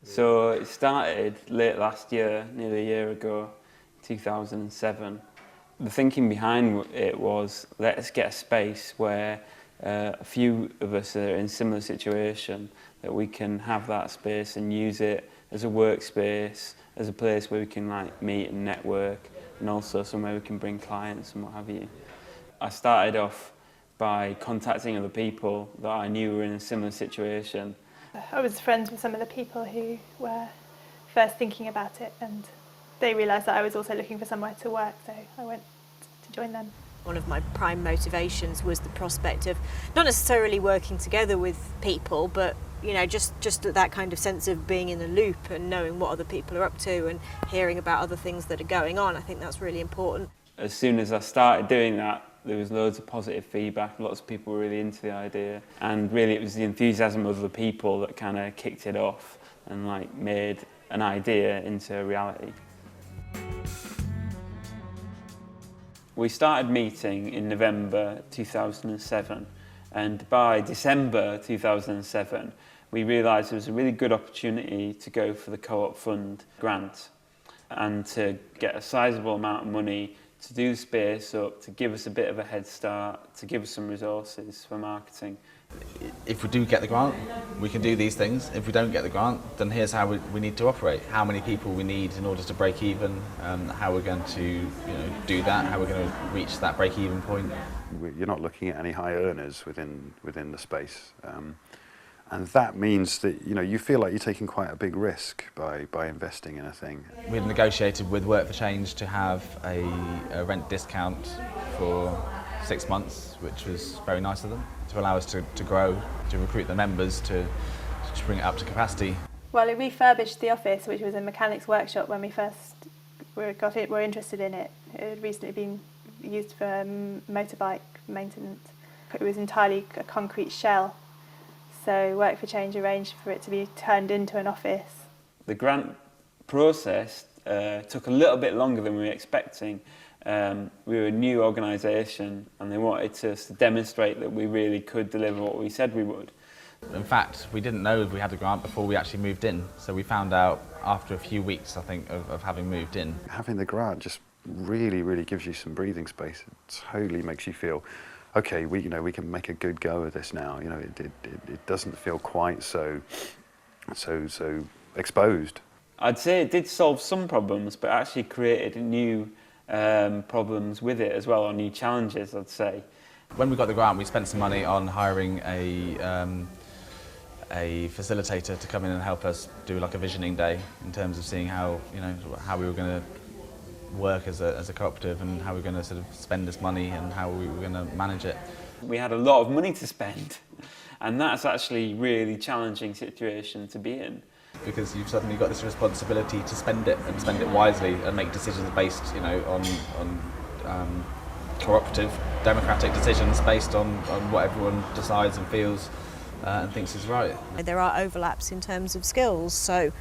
So it started late last year, nearly a year ago, 2007. The thinking behind it was, let's get a space where a few of us are in a similar situation, that we can have that space and use it as a workspace, as a place where we can meet and network, and also somewhere we can bring clients and what have you. I started off by contacting other people that I knew were in a similar situation. I was friends with some of the people who were first thinking about it, and they realised that I was also looking for somewhere to work, so I went to join them. One of my prime motivations was the prospect of not necessarily working together with people, but just that kind of sense of being in the loop and knowing what other people are up to and hearing about other things that are going on. I think that's really important. As soon as I started doing that, there was loads of positive feedback. Lots of people were really into the idea, and really it was the enthusiasm of the people that kind of kicked it off and made an idea into a reality. We started meeting in November 2007, and by December 2007 we realised there was a really good opportunity to go for the Co-op Fund grant and to get a sizable amount of money to do the space up, to give us a bit of a head start, to give us some resources for marketing. If we do get the grant, we can do these things. If we don't get the grant, then here's how we need to operate. How many people we need in order to break even, how we're going to do that, how we're going to reach that break even point. You're not looking at any high earners within the space. And that means that you feel like you're taking quite a big risk by investing in a thing. We had negotiated with Work for Change to have a rent discount for 6 months, which was very nice of them, to allow us to grow, to recruit the members, to bring it up to capacity. Well, it refurbished the office, which was a mechanics workshop when we first were interested in it. It had recently been used for motorbike maintenance. It was entirely a concrete shell. So Work for Change arranged for it to be turned into an office. The grant process took a little bit longer than we were expecting. We were a new organisation and they wanted us to demonstrate that we really could deliver what we said we would. In fact, we didn't know if we had a grant before we actually moved in. So we found out after a few weeks, I think, of having moved in. Having the grant just really gives you some breathing space. It totally makes you feel, okay, we can make a good go of this now. It doesn't feel quite so exposed. I'd say it did solve some problems, but actually created new problems with it as well, or new challenges, I'd say. When we got the grant, we spent some money on hiring a facilitator to come in and help us do a visioning day in terms of seeing how we were going to work as a cooperative and how we were going to sort of spend this money and how we were going to manage it. We had a lot of money to spend, and that's actually a really challenging situation to be in. Because you've suddenly got this responsibility to spend it and spend it wisely and make decisions based, on cooperative, democratic decisions based on what everyone decides and feels and thinks is right. There are overlaps in terms of skills, so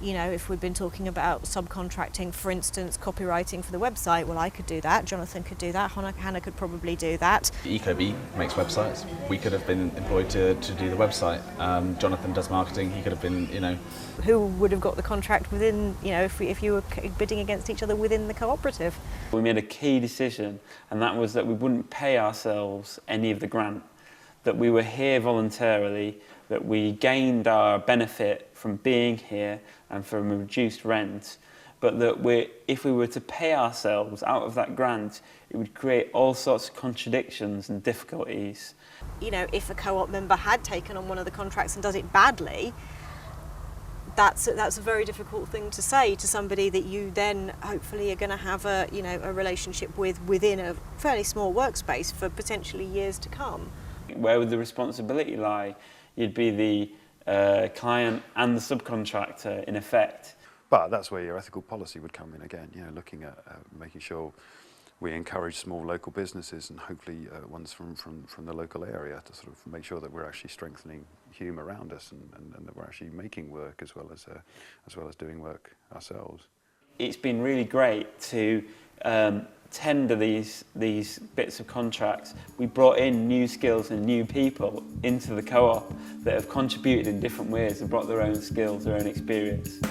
if we've been talking about subcontracting, for instance, copywriting for the website, well, I could do that, Jonathan could do that, Hannah could probably do that. Ecobee makes websites. We could have been employed to do the website. Jonathan does marketing. He could have been, Who would have got the contract within, if you were bidding against each other within the cooperative? We made a key decision, and that was that we wouldn't pay ourselves any of the grant, that we were here voluntarily, that we gained our benefit from being here and from a reduced rent, but that if we were to pay ourselves out of that grant, it would create all sorts of contradictions and difficulties. If a co-op member had taken on one of the contracts and does it badly, that's a very difficult thing to say to somebody that you then hopefully are going to have a relationship with within a fairly small workspace for potentially years to come. Where would the responsibility lie? You'd be the client and the subcontractor in effect. But that's where your ethical policy would come in again, looking at making sure we encourage small local businesses and hopefully ones from the local area to sort of make sure that we're actually strengthening hume around us and that we're actually making work as well as doing work ourselves. It's been really great to tender these bits of contracts, we brought in new skills and new people into the co-op that have contributed in different ways and brought their own skills, their own experience.